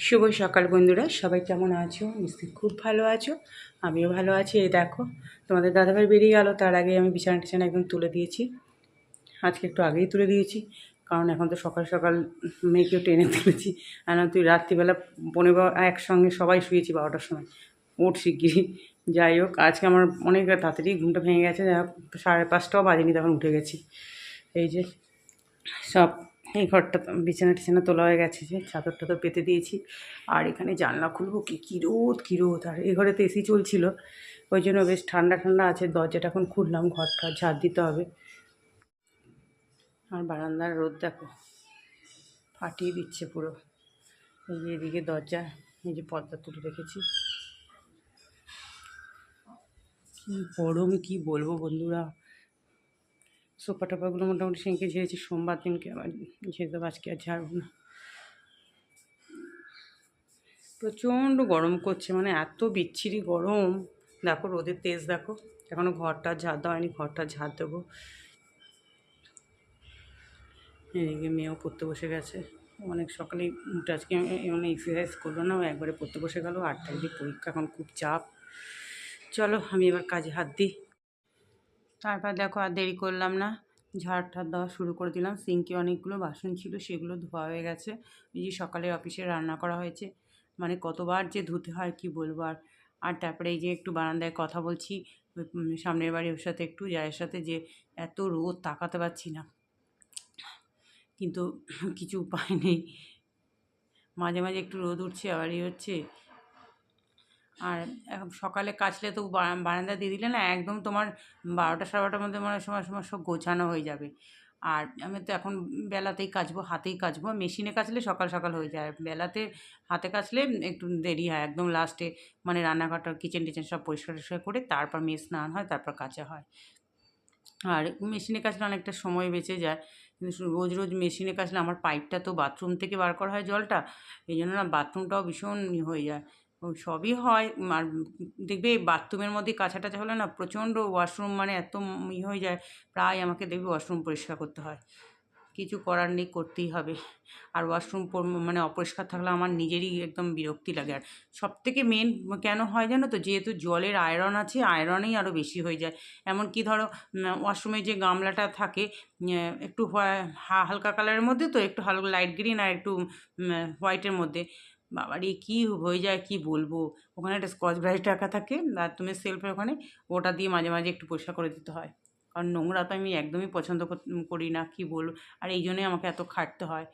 শুভ সকাল বন্ধুরা, সবাই কেমন আছো? নিশ্চয়ই খুব ভালো আছো। আমিও ভালো আছি। এই দেখো, তোমাদের দাদাভাই বেরিয়ে গেল, তার আগে আমি বিছানা টিছানা একদম তুলে দিয়েছি। আজকে একটু আগেই তুলে দিয়েছি, কারণ এখন তো সকাল সকাল মেয়েকেও টেনে তুলেছি। আর না তুই রাত্রিবেলা 11 একসঙ্গে সবাই শুয়েছি 12টার সময়, ওঠ শিগগিরই। যাই হোক, আজকে আমার অনেক তাড়াতাড়ি ঘুমটা ভেঙে গেছে। 5:30টাও বাজেনি, তখন উঠে গেছি। এই যে সব এই ঘরটা বিছানা টিছানা তোলা হয়ে গেছে, যে চাদর টাদর পেতে দিয়েছি। আর এখানে জানলা খুলবো কী রোদ। আর এই ঘরে তো এসি চলছিল, ওই জন্য বেশ ঠান্ডা ঠান্ডা আছে। দরজাটা এখন খুললাম, ঘরটা ঝাড় দিতে হবে। আর বারান্দার রোদ দেখো, ফাটিয়ে দিচ্ছে পুরো। এই যে এদিকে দরজা, এই যে পর্দা তুলে রেখেছি। কী গরম, কী বলবো বন্ধুরা। সোফা টোপাগুলো মোটামুটি সেঁকে ঝেড়েছি, সোমবার দিনকে আবার ঝেড়ে দেবো, আজকে আর ঝাড়বো না। প্রচণ্ড গরম করছে, মানে এত বিচ্ছিরি গরম। দেখো রোদের তেজ দেখো। এখনও ঘরটা ঝাড় দেওয়া হয়নি, ঘরটা ঝাড় দেবো। এদিকে মেয়েও পড়তে বসে গেছে। অনেক সকালেই উঠে আজকে মানে এক্সারসাইজ করলো না, ও একবারে পড়তে বসে গেল। 8টায় যে পরীক্ষা, এখন খুব চাপ। চলো আমি এবার কাজে হাত দিই। তারপর দেখো আর দেরি করলাম না, ঝাড় ঠাড় দেওয়া শুরু করে দিলাম। সিঙ্কে অনেকগুলো বাসন ছিল, সেগুলো ধোয়া হয়ে গেছে। এই যে সকালে অফিসে রান্না করা হয়েছে, মানে কতবার যে ধুতে হয় কি বলবো। আর তারপরে এই যে একটু বারান্দায় কথা বলছি সামনের বাড়ি ওর সাথে, একটু জায়ের সাথে, যে এত রোদ তাকাতে পারছি না, কিন্তু কিছু উপায় নেই। মাঝে মাঝে একটু রোদ উঠছে, আবার হচ্ছে। আর এখন সকালে কাচলে তো বারান্দা দিয়ে দিলে না, একদম তোমার 12টা 12:30টার মধ্যে মনে হয় সময় সময় সব গোছানো হয়ে যাবে। আর আমি তো এখন বেলাতেই কাচবো, হাতেই কাচবো। মেশিনে কাচলে সকাল সকাল হয়ে যায়, বেলাতে হাতে কাচলে একটু দেরি হয়। একদম লাস্টে মানে রান্নাঘরটা, কিচেন টিচেন সব পরিষ্কার টরিষ্কার করে তারপর মেয়ে স্নান হয়, তারপর কাচা হয়। আর মেশিনে কাচলে অনেকটা সময় বেঁচে যায়, কিন্তু রোজ রোজ মেশিনে কাচলে আমার পাইপটা তো বাথরুম থেকে বার করা হয় জলটা, এই জন্য না বাথরুমটাও ভীষণ হয়ে যায়। সবই হয়। আর দেখবে বাথরুমের মধ্যে কাছা টাছা হলে না প্রচণ্ড ওয়াশরুম, মানে এত হয়ে যায়, প্রায় আমাকে দেখবে ওয়াশরুম পরিষ্কার করতে হয়। কিছু করার নেই, করতেই হবে। আর ওয়াশরুম মানে অপরিষ্কার থাকলে আমার নিজেরই একদম বিরক্তি লাগে। আর সবথেকে মেন কেন হয় জানো তো, যেহেতু জলের আয়রন আছে, আয়রনেই আরও বেশি হয়ে যায়। এমনকি ধরো ওয়াশরুমে যে গামলাটা থাকে, একটু হালকা কালারের মধ্যে, তো একটু হালকা লাইট গ্রিন আর একটু হোয়াইটের মধ্যে, বাবারে কী হয়ে যায় কি বলবো। ওখানে একটা স্কচ ব্রাইট রাখা থাকে বাথরুমের সেলফের ওখানে, ওটা দিয়ে মাঝে মাঝে একটু পরিষ্কার করে দিতে হয়। কারণ নোংরা তো আমি একদমই পছন্দ করি না, কি বলবো। আর এই জন্যই আমাকে এত খাটতে হয়।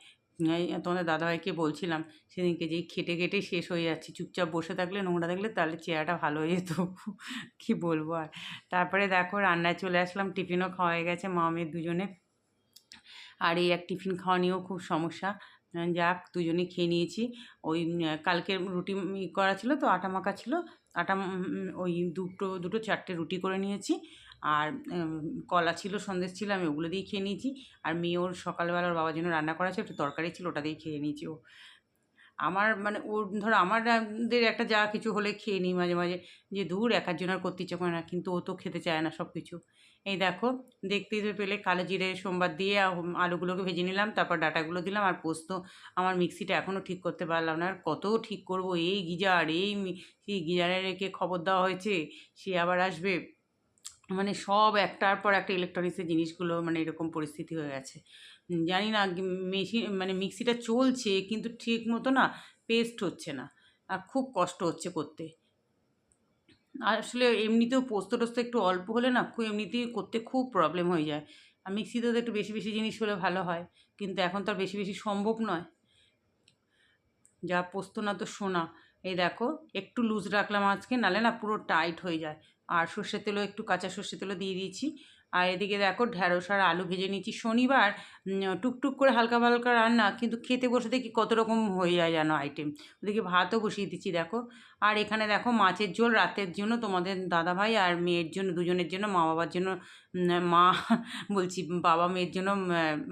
এই তোমাদের দাদাভাইকে বলছিলাম সেদিনকে, যে খেটে খেটে শেষ হয়ে যাচ্ছি, চুপচাপ বসে থাকলে, নোংরা থাকলে তাহলে চেহারাটা ভালো হয়ে যেত। কী বলবো আর। তারপরে দেখো রান্নায় চলে আসলাম, টিফিনও খাওয়া হয়ে গেছে মা মেয়ে দুজনে। আর এই এক টিফিন খাওয়া নিয়েও খুব সমস্যা। যাক, দুজনেই খেয়ে নিয়েছি। ওই কালকের রুটি করা ছিল, তো আটা মাখা ছিল। আটা ওই দুটো দুটো 4টে রুটি করে নিয়েছি। আর কলা ছিল, সন্দেশ ছিল, আমি ওগুলো দিয়েই খেয়ে নিয়েছি। আর মেয়ে ওর সকালবেলা ওর বাবার জন্য রান্না করা ছিল, একটু তরকারি ছিল, ওটা দিয়েই খেয়ে নিয়েছি ও। আমার মানে ওর ধরো আমাদের একটা যা কিছু হলে খেয়ে নিই মাঝে মাঝে, যে দূর একার জন্য আর করতে ইচ্ছে করে না, কিন্তু ও তো খেতে চায় না সব কিছু। এই দেখো, দেখতেই তো পেলে কালো জিরে সোমবার দিয়ে আলুগুলোকে ভেজে নিলাম, তারপর ডাঁটাগুলো দিলাম। আর পোস্ত আমার মিক্সিটা এখনও ঠিক করতে পারলাম না, আর কত ঠিক করব। এই গিজার, সেই গিজারেরকে খবর দেওয়া হয়েছে, সে আবার আসবে। মানে সব একটার পর একটা ইলেকট্রনিক্সের জিনিসগুলো, মানে এরকম পরিস্থিতি হয়ে গেছে। জানি না, মেশিন মানে মিক্সিটা চলছে কিন্তু ঠিক মতো না পেস্ট হচ্ছে না, আর খুব কষ্ট হচ্ছে করতে। আর আসলে এমনিতেও পোস্ত টোস্ত একটু অল্প হলে না, খুব এমনিতেই করতে খুব প্রবলেম হয়ে যায়। আর মিক্সিতে তো একটু বেশি বেশি জিনিস হলে ভালো হয়, কিন্তু এখন তো আর বেশি বেশি সম্ভব নয়। যা পোস্ত না তো সোনা। এই দেখো, একটু লুজ রাখলাম আজকে, নালে না পুরো টাইট হয়ে যায়। আর সর্ষের তেলও, একটু কাঁচা সর্ষের তেলও দিয়ে দিয়েছি। আর এদিকে দেখো ঢ্যাঁড়স আর আলু ভেজে নিয়েছি। শনিবার টুকটুক করে হালকা হালকা রান্না, কিন্তু খেতে বসে দেখি কত রকম হয়ে যায় যেন আইটেম। ওদিকে ভাতও বসিয়ে দিচ্ছি দেখো। আর এখানে দেখো মাছের ঝোল রাতের জন্য তোমাদের দাদাভাই আর মেয়ের জন্য, দুজনের জন্য, মা বাবার জন্য মা বলছি বাবা মেয়ের জন্য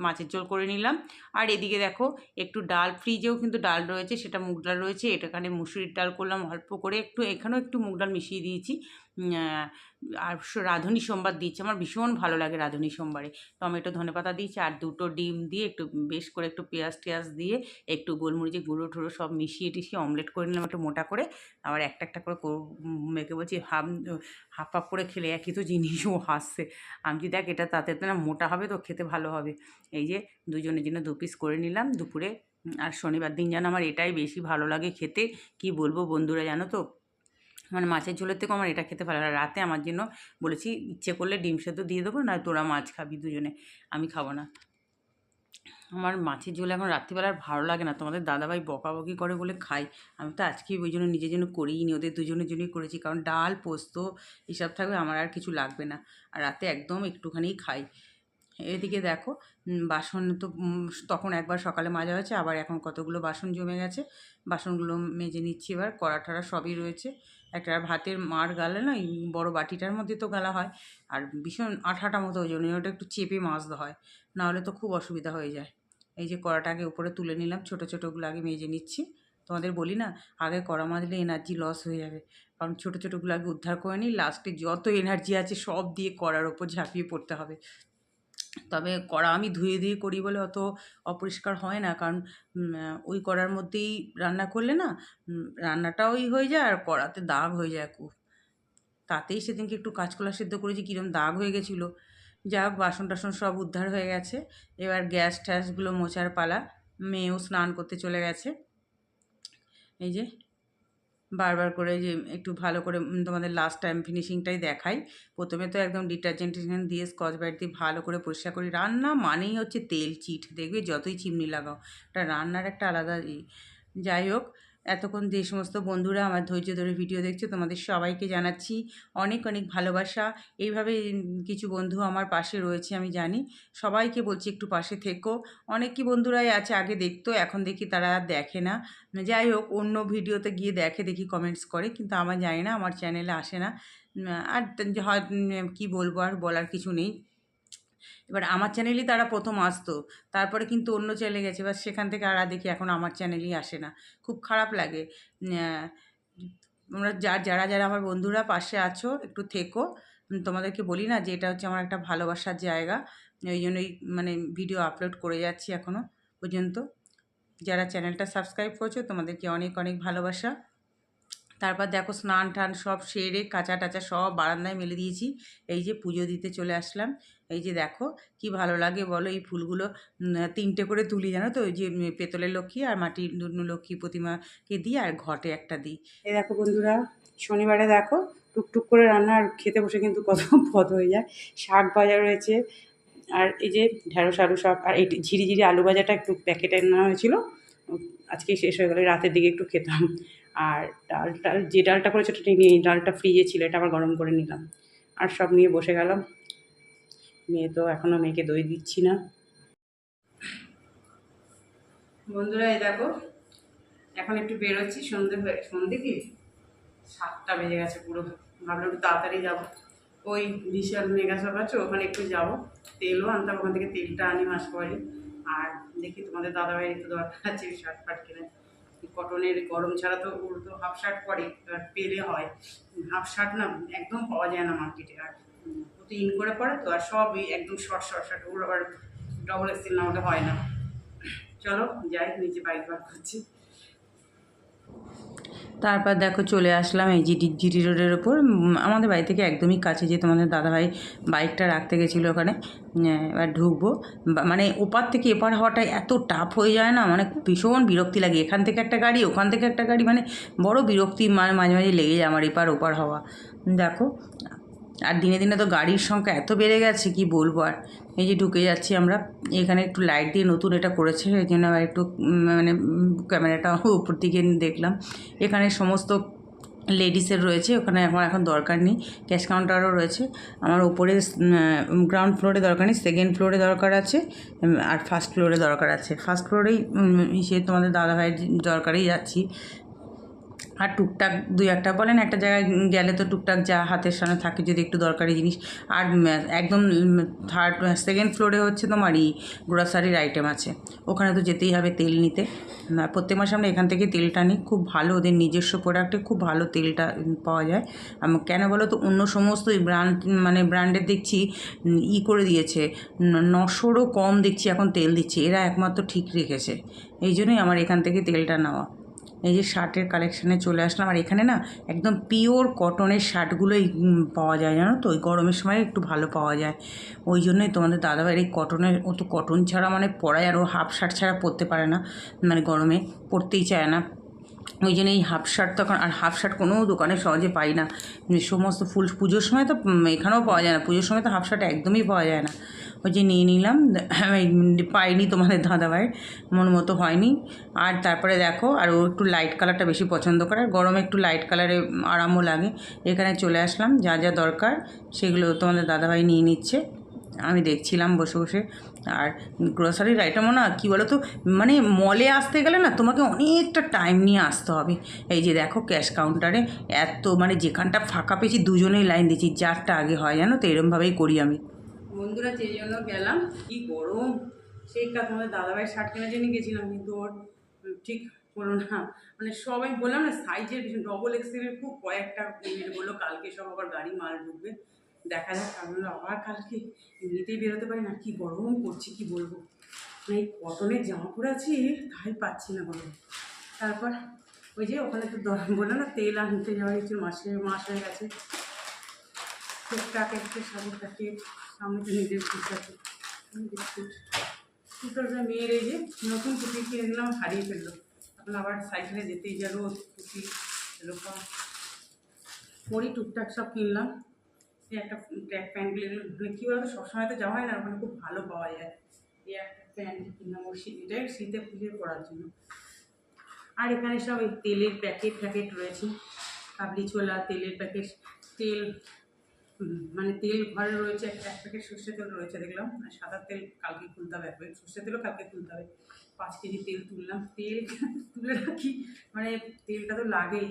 মাছের ঝোল করে নিলাম। আর এদিকে দেখো একটু ডাল, ফ্রিজেও কিন্তু ডাল রয়েছে, সেটা মুগ ডাল রয়েছে, এটাখানে মুসুরির ডাল করলাম অল্প করে, একটু এখানেও একটু মুগ ডাল মিশিয়ে দিয়েছি। আর রাঁধুনি সোমবার দিয়েছি, আমার ভীষণ ভালো লাগে রাঁধুনি সোমবারে। টমেটো ধনেপাতা দিয়েছি আর দুটো ডিম দিয়ে একটু বেশ করে একটু পেঁয়াজ টেয়াজ দিয়ে একটু গোলমরিচের গুঁড়ো টুড়ো সব মিশিয়ে টিশিয়ে অমলেট করে নিলাম একটু মোটা করে। আবার একটা একটা করে মেয়েকে বলছি হাফ হাফ করে খেলে একই তো জিনিস, ও হাসছে। আমি যে দেখ এটা তাতে তো না মোটা হবে তো খেতে ভালো হবে। এই যে দুজনের জন্য 2 পিস করে নিলাম দুপুরে। আর শনিবার দিন যেন আমার এটাই বেশি ভালো লাগে খেতে, কি বলবো বন্ধুরা জানো তো, মানে মাছের ঝোলের থেকেও আমার এটা খেতে ভালো লাগে। রাতে আমার জন্য বলেছি ইচ্ছে করলে ডিম সেদ্ধ দিয়ে দেবো, না তোরা মাছ খাবি দুজনে, আমি খাবো না। আমার মাছের ঝোল এখন রাত্রিবেলা আর ভালো লাগে না, তোমাদের দাদাভাই বকাবকি করে বলে খাই। আমি তো আজকেই ওই জন্য নিজের জন্য করিই নি, ওদের দুজনের জন্যই করেছি, কারণ ডাল পোস্ত এসব থাকবে, আমার আর কিছু লাগবে না। আর রাতে একদম একটুখানিই খাই। এদিকে দেখো বাসন তো তখন একবার সকালে মাজা হয়েছে, আবার এখন কতগুলো বাসন জমে গেছে, বাসনগুলো মেজে নিচ্ছি। এবার কড়া ঠড়া সবই রয়েছে। একটা ভাতের মাড় গালে না, এই বড় বাটিটার মধ্যে তো গালা হয়, আর ভীষণ আঠাটা মতো ওই জন্য ওটা একটু চেপে মাজতে হয়, নাহলে তো খুব অসুবিধা হয়ে যায়। এই যে কড়াটাকে উপরে তুলে নিলাম, ছোটো ছোটোগুলো আগে মেজে নিচ্ছি। তোমাদের বলি না, আগে কড়া মাজলে এনার্জি লস হয়ে যাবে, কারণ ছোটো ছোটোগুলো আগে উদ্ধার করে নিই, লাস্টে যত এনার্জি আছে সব দিয়ে কড়ার ওপর ঝাঁপিয়ে পড়তে হবে। তবে কড়া আমি ধুয়ে ধুয়ে করি বলে অত অপরিষ্কার হয় না, কারণ ওই কড়ার মধ্যেই রান্না করলে না রান্নাটাও হয়ে যায় আর কড়াতে দাগ হয়ে যায় খুব। তাতেই সেদিনকে একটু কাঁচকলা সেদ্ধ করেছি, কীরকম দাগ হয়ে গেছিলো। যা হোক বাসন টাসন সব উদ্ধার হয়ে গেছে। এবার গ্যাস ট্যাসগুলো মোছার পালা। মেয়েও স্নান করতে চলে গেছে। এই যে বারবার করে যে একটু ভালো করে তোমাদের লাস্ট টাইম ফিনিশিংটাই দেখাই। প্রথমে তো একদম ডিটারজেন্ট দিয়ে স্কচ ব্রাইট দিয়ে ভালো করে পরিষ্কার করি। রান্না মানেই হচ্ছে তেল চিট, দেখবে যতই চিমনি লাগাও, ওটা রান্নার একটা আলাদা যাই হোক, এতক্ষণ যে সমস্ত বন্ধুরা আমার ধৈর্য ধরে ভিডিও দেখছো তোমাদের সবাইকে জানাচ্ছি অনেক অনেক ভালোবাসা। এইভাবে কিছু বন্ধু আমার পাশে রয়েছে আমি জানি, সবাইকে বলছি একটু পাশে থেকো। অনেক কি বন্ধুরাই আছে আগে দেখতো, এখন দেখি তারা আর দেখে না। যাই হোক, অন্য ভিডিওতে গিয়ে দেখে দেখি কমেন্টস করে, কিন্তু আমার জানি না, আমার চ্যানেলে আসে না। আর হয় কী বলবো, আর বলার কিছু নেই। এবার আমার চ্যানেলই তারা প্রথম আসতো, তারপরে কিন্তু অন্য চ্যানেলে গেছে, এবার সেখান থেকে আর দেখি এখন আমার চ্যানেলই আসে না, খুব খারাপ লাগে। তোমরা যারা যারা আমার বন্ধুরা পাশে আছো একটু থেকো। তোমাদেরকে বলি না যে এটা হচ্ছে আমার একটা ভালোবাসার জায়গা, ওই জন্যই মানে ভিডিও আপলোড করে যাচ্ছি এখনও পর্যন্ত। যারা চ্যানেলটা সাবস্ক্রাইব করছো তোমাদেরকে অনেক অনেক ভালোবাসা। তারপর দেখো স্নান টান সব সেরে কাঁচা টাচা সব বারান্দায় মেলে দিয়েছি। এই যে পুজো দিতে চলে আসলাম। এই যে দেখো কি ভালো লাগে বলো, এই ফুলগুলো 3টে করে তুলি জানো তো, ওই যে পেতলের লক্ষ্মী আর মাটির লক্ষ্মী প্রতিমাকে দিই, আর ঘটে একটা দিই। এই দেখো বন্ধুরা, শনিবারে দেখো টুকটুক করে রান্না, আর খেতে বসে কিন্তু কত পদ হয়ে যায়। শাক ভাজা রয়েছে, আর এই যে ঢেঁড়স আলু শাক, আর এই ঝিরিঝিরি আলু ভাজাটা একটু প্যাকেটে নেওয়া হয়েছিল, আজকেই শেষ হয়ে গেলো, রাতের দিকে একটু খেতাম। আর ডাল যে ডালটা করেছে ওটা নিয়ে, ডালটা ফ্রিজে ছিল, এটা আবার গরম করে নিলাম। আর সব নিয়ে বসে গেলাম। মেয়ে তো এখনও মেয়েকে দই দিচ্ছি না। বন্ধুরা এই দেখো এখন একটু বেরোচ্ছি, সন্ধে কি 7টা বেজে গেছে পুরো। ভাবলাম একটু তাড়াতাড়ি যাবো, ওই বিশাল মেগা শপ আছে ওখানে একটু যাবো, তেলও আনতাম, ওখান থেকে তেলটা আনি মাস পরে। আর দেখি তোমাদের দাদাভাইয়ের একটু দরকার আছে শার্ট ফাট কিনে, কটনের গরম ছাড়া তো ওর তো হাফ শার্ট পরে, এবার পেলে হয়। হাফ শার্ট না একদম পাওয়া যায় না মার্কেটে, আর ও তো ইন করে পড়ে তো, আর সবই একদম শর্ট শর্ট শার্ট, ওর আবার ডবল এক্সেল না ওটা হয় না। চলো যাই, নিচে বাইক বার করছি। তারপর দেখো চলে আসলাম এই জিটি রোডের ওপর, আমাদের বাড়ি থেকে একদমই কাছে, যে তোমাদের দাদাভাই বাইকটা রাখতে গেছিলো ওখানে। এবার ঢুকবো, মানে ওপার থেকে এপার হওয়াটা এত টাফ হয়ে যায় না, মানে ভীষণ বিরক্তি লাগে, এখান থেকে একটা গাড়ি ওখান থেকে একটা গাড়ি, মানে বড় বিরক্তি মাঝে মাঝে লেগে যায় আমার এপার ওপার হওয়া। দেখো আর দিনে দিনে তো গাড়ির সংখ্যা এত বেড়ে গেছে কি বলবো আর। এই যে ঢুকে যাচ্ছি আমরা, এখানে একটু লাইট দিয়ে নতুন এটা করেছে, এই জন্য একটু মানে ক্যামেরাটা উপর দিকে দেখলাম। এখানে সমস্ত লেডিসের রয়েছে, ওখানে আমার এখন দরকার নেই, ক্যাশ কাউন্টারও রয়েছে। আমার ওপরে গ্রাউন্ড ফ্লোরে দরকার নেই, সেকেন্ড ফ্লোরে দরকার আছে, আর ফার্স্ট ফ্লোরে দরকার আছে। ফার্স্ট ফ্লোরেই সে তোমাদের দাদাভাইয়ের দরকারেই যাচ্ছি। আর টুকটাক দুই একটা বলেন একটা জায়গায় গেলে তো টুকটাক যা হাতের সামনে থাকে যদি একটু দরকারি জিনিস। আর একদম থার্ড সেকেন্ড ফ্লোরে হচ্ছে তোমারই গ্রসারির আইটেম আছে, ওখানে তো যেতেই হবে তেল নিতে। প্রত্যেক মাসে আমরা এখান থেকে তেলটা নিই, খুব ভালো, ওদের নিজস্ব প্রোডাক্টে খুব ভালো তেলটা পাওয়া যায়। কেন বলো তো, অন্য সমস্ত ব্র্যান্ড মানে ব্র্যান্ডের দেখছি করে দিয়েছে, 900রও কম দেখছি এখন তেল দিচ্ছে, এরা একমাত্র ঠিক রেখেছে। এই জন্যই আমার এখান থেকে তেলটা নেওয়া। এই যে শার্টের কালেকশানে চলে আসলাম, আর এখানে না একদম পিওর কটনের শার্টগুলোই পাওয়া যায়, জানো তো, ওই গরমের সময় একটু ভালো পাওয়া যায়। ওই জন্যই তোমাদের দাদাভাইয়ের এই কটনের, ও তো কটন ছাড়া মানে পরায়, আর ও হাফ শার্ট ছাড়া পরতে পারে না, মানে গরমে পরতেই চায় না। ওই জন্য এই হাফ শার্ট, তখন আর হাফ শার্ট কোনো দোকানে সহজে পাই না, সমস্ত ফুল পুজোর সময় তো এখানেও পাওয়া যায় না, পুজোর সময় তো হাফ শার্ট একদমই পাওয়া যায় না। ওই যে নিয়ে নিলাম, পাইনি তোমাদের দাদাভাইয়ের মন মতো হয়নি। আর তারপরে দেখো, আর ও একটু লাইট কালারটা বেশি পছন্দ করে, আর গরমে একটু লাইট কালারে আরামও লাগে। এখানে চলে আসলাম, যা যা দরকার সেগুলো তোমাদের দাদাভাই নিয়ে নিচ্ছে, আমি দেখছিলাম বসে বসে। আর গ্রসারির আইটেমও না কী বলো তো, মানে মলে আসতে গেলে না তোমাকে অনেকটা টাইম নিয়ে আসতে হবে। এই যে দেখো ক্যাশ কাউন্টারে এত, মানে যেখানটা ফাঁকা পেয়েছি দুজনেই লাইন দিচ্ছি, যারটা আগে হয় জানো তো, এরমভাবেই করি আমি। বন্ধুরা সেই জন্য গেলাম, কি গরম, সেই তোমাদের দাদাভাইয়ের শার্ট কেনার জন্য গেছিলাম, কিন্তু ওর ঠিক হলো না। মানে সবাই বললাম না, সাইজের ডবল এক্সেলের খুব কয়েকটা বললো কালকে সব আবার গাড়ি মাল ঢুকবে, দেখা যাক। আমি বললো আবার কালকে এমনিতেই বেরোতে পারি না, কি গরম করছি কি বলবো, মানে এই কটনের জামা পরে আছি তাই পাচ্ছি না গরম। তারপর ওই যে ওখানে তো বললো না তেল আনতে যাওয়া হয়েছিল, মাস হয়ে গেছে, টুকটাক একটা সামনে থাকে, সামনে তো নিজের পিস আছে, দুটোটা মেয়ের এই যে নতুন টুপি কিনে দিলাম, হারিয়ে ফেললো, এখন আবার সাইকেলে যেতেই যা রোদ, টুপি এরকম পরি, টুকটাক সব কিনলাম। এই একটা ট্র্যাক প্যান্টগুলো, মানে কী বলতো সবসময় তো যাওয়া হয় না, ওখানে খুব ভালো পাওয়া যায়। এই একটা প্যান্ট কিনলাম ওর শীতের শীতে পুজো পরার জন্য। আর এখানে সব ওই তেলের প্যাকেট রয়েছে, কাবলি ছোলা তেলের প্যাকেট, তেল মানে তেল ঘরে রয়েছে, এক প্যাকেট সর্ষে তেল রয়েছে দেখলাম, আর সাদা তেল কালকে খুলতে হবে, এক প্যাকেট সর্ষে তেলও কালকে খুলতে হবে। 5 কেজি তেল তুললাম, তেল তুলে রাখি, মানে তেলটা তো লাগেই,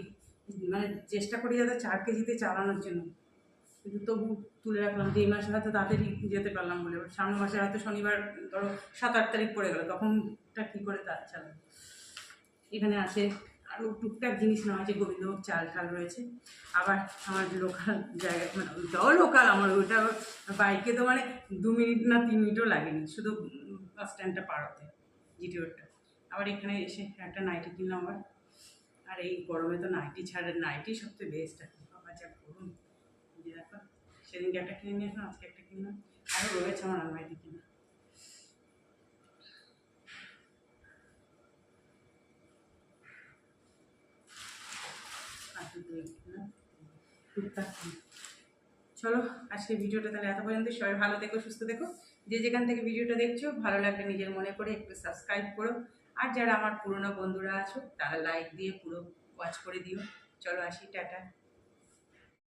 মানে চেষ্টা করি যাতে 4 কেজিতে চালানোর জন্য, কিন্তু তবু তুলে রাখলাম যে এই মাসে হয়তো তাড়াতাড়ি যেতে পারলাম বলে, সামনের মাসে হয়তো শনিবার ধরো 7-8 তারিখ পড়ে গেলো, তখনটা কী করে তার চালাবো। এখানে আছে আরও টুকটাক জিনিস নেওয়া হয়েছে, গোবিন্দভোগ চাল রয়েছে। আবার আমার লোকাল জায়গা, মানে ওইটাও লোকাল, আমার ওইটা বাইকে তো মানে 2 মিনিট না 3 মিনিটও লাগেনি, শুধু বাস স্ট্যান্ডটা পার হতে, জিটি রোডটা। আবার এখানে এসে একটা নাইটি কিনলাম আবার, আর এই গরমে তো নাইটি ছাড়া, নাইটি সবচেয়ে বেস্ট এখন, বাবা যা গরম। যে দেখো সেদিনকে একটা কিনে নিয়ে আসলাম, আজকে একটা কিনলাম, আরও রয়েছে আমার আলমারিতে কিনা। চলো আজকে ভিডিওটা তাহলে এত পর্যন্ত, সবাই ভালো থেকো, সুস্থ থেকো, যে যেখান থেকে ভিডিওটা দেখছো ভালো লাগলে নিজের মনে করে একটু সাবস্ক্রাইব করো, আর যারা আমার পুরনো বন্ধুরা আছো তারা লাইক দিয়ে পুরো ওয়াচ করে দিও। চলো আসি, টাটা।